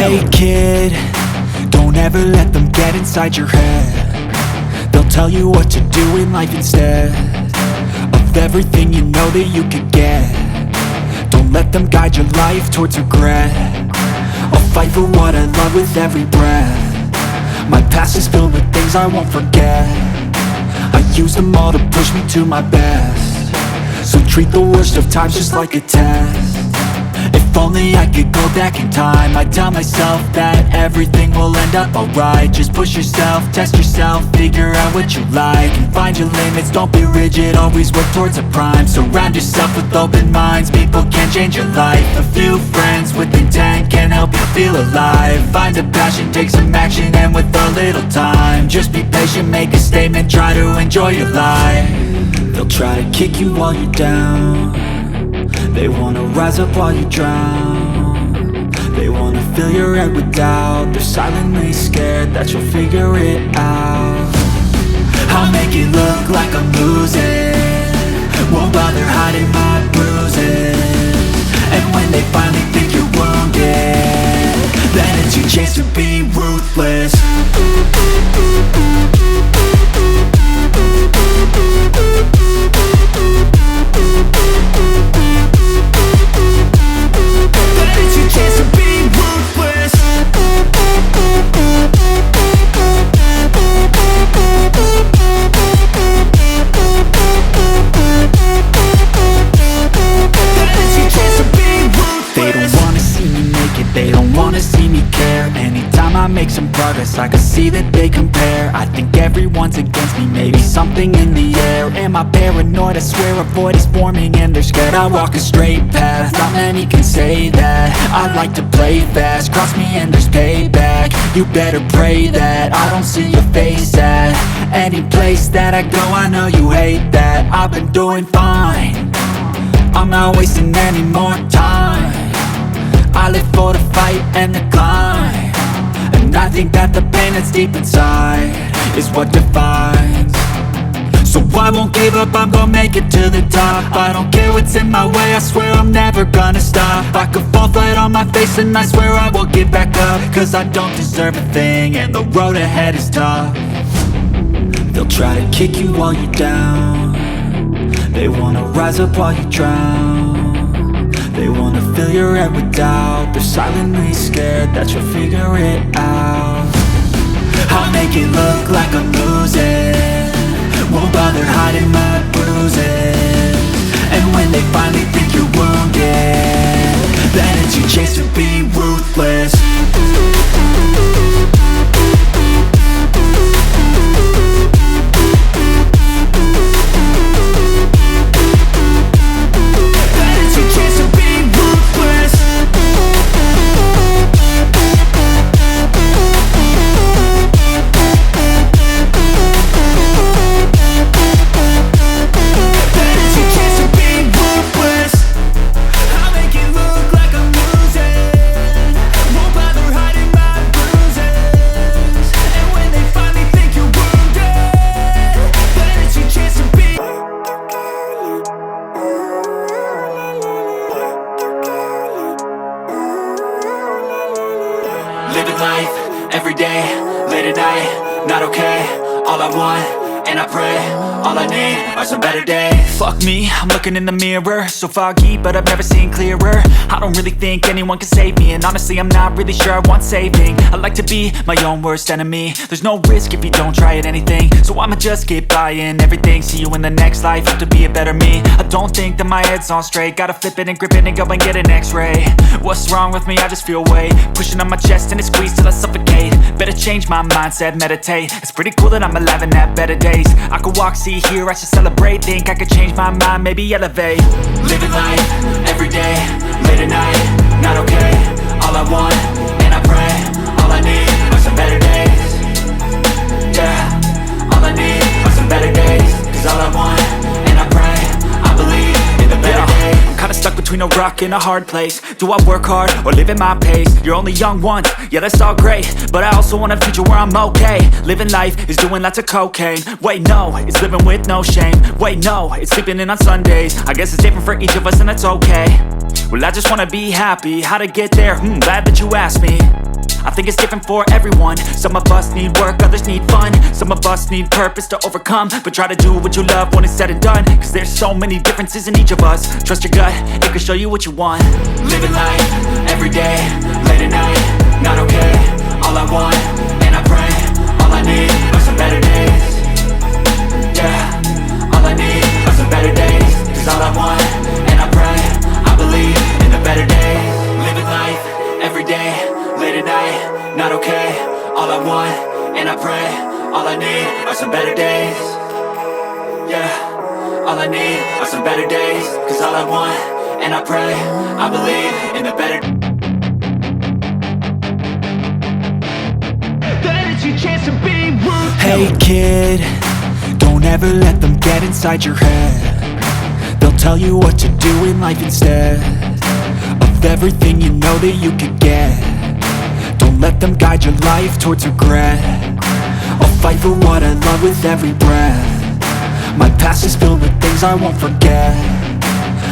Hey kid, don't ever let them get inside your head. They'll tell you what to do in life instead of everything you know that you could get. Don't let them guide your life towards regret. I'll fight for what I love with every breath. My past is filled with things I won't forget. I use them all to push me to my best. So treat the worst of times just like a test. If only I could go back in time, I'd tell myself that everything will end up alright. Just push yourself, test yourself, figure out what you like, and find your limits, don't be rigid, always work towards a prime. Surround yourself with open minds, people can change your life. A few friends with intent can help you feel alive. Find a passion, take some action, and with a little time, just be patient, make a statement, try to enjoy your life. They'll try to kick you while you're down. They wanna rise up while you drown. They wanna fill your head with doubt. They're silently scared that you'll figure it out. I'll make it look like I'm losing, won't bother hiding my bruises. And when they finally think you're wounded, then it's your chance to be ruthless. Make some progress, I can see that they compare. I think everyone's against me, maybe something in the air. Am I paranoid? I swear a void is forming and they're scared. I walk a straight path, not many can say that. I like to play fast, cross me and there's payback. You better pray that I don't see your face at any place that I go. I know you hate that. I've been doing fine, I'm not wasting any more time. I live for the fight and the climb, and I think that the pain that's deep inside is what defines. So I won't give up, I'm gonna make it to the top. I don't care what's in my way, I swear I'm never gonna stop. I could fall flat on my face and I swear I will get back up, cause I don't deserve a thing and the road ahead is tough. They'll try to kick you while you're down. They wanna rise up while you drown. They wanna fill your head with doubt. They're silently scared that you'll figure it out. I'll make it look like I'm losing, won't bother hiding my bruises. And when they finally think you're wounded, then it's your chance to be ruthless. Living life, every day, late at night, not okay. All I want, and I pray, all I need are some better days. Fuck me, I'm looking in the mirror, so foggy, but I've never seen clearer. I don't really think anyone can save me, and honestly I'm not really sure I want saving. I like to be my own worst enemy. There's no risk if you don't try at anything, so I'ma just get buying everything. See you in the next life, have to be a better me. I don't think that my head's on straight, gotta flip it and grip it and go and get an x-ray. What's wrong with me? I just feel weight pushing on my chest and it squeezes till I suffocate. Better change my mindset, meditate. It's pretty cool that I'm alive and have better days. I could walk, see, hear, I should celebrate. Think I could change my mind, maybe elevate. Living life, every day, late at night, not okay. All I want, and I pray, all I need are some better days. Yeah, all I need are some better days. Cause all I want, and I pray, I believe in the better days. I'm kinda stuck between a rock and a hard place. Do I work hard or live at my pace? You're only young once, yeah that's all great, but I also want a future where I'm okay. Living life is doing lots of cocaine. Wait no, it's living with no shame. Wait no, it's sleeping in on Sundays. I guess it's different for each of us and that's okay. Well I just wanna be happy, how to get there? Glad that you asked me. I think it's different for everyone. Some of us need work, others need fun. Some of us need purpose to overcome. But try to do what you love when it's said and done, cause there's so many differences in each of us. Trust your gut, it can show you what you want. Living life, everyday, late at night, not okay. All I want, and I pray, all I need are some better days. Yeah, all I need are some better days. Cause all I want, and I pray, I believe in the better days. Living life, everyday, late at night, not okay. All I want, and I pray, all I need are some better days. Yeah, all I need are some better days. Cause all I want, and I pray, I believe in the better days. Hey kid, don't ever let them get inside your head. They'll tell you what to do in life instead of everything you know that you could get. Don't let them guide your life towards regret. I'll fight for what I love with every breath. My past is filled with things I won't forget.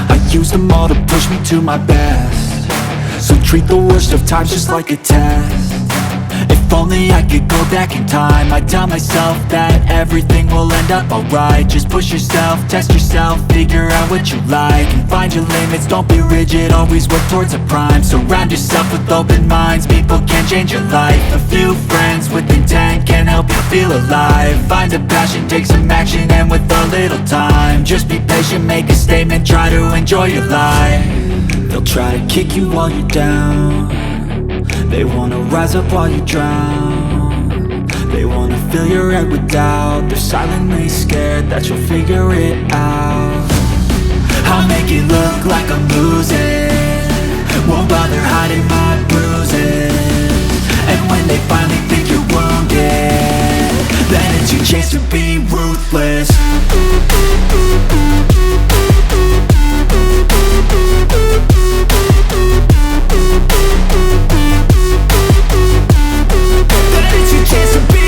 I use them all to push me to my best. So treat the worst of times just like a test. If only I could go back in time, I'd tell myself that everything will end up alright. Just push yourself, test yourself, figure out what you like, and find your limits, don't be rigid, always work towards a prime. Surround yourself with open minds, people can change your life. A few friends with intent can help you feel alive. Find a passion, take some action, and with a little time, just be patient, make a statement, try to enjoy your life. They'll try to kick you while you're down. They wanna rise up while you drown. They wanna fill your head with doubt. They're silently scared that you'll figure it out. I'll make it look like I'm losing, won't bother hiding my bruises. And when they finally think you're wounded, then it's your chance to be ruthless.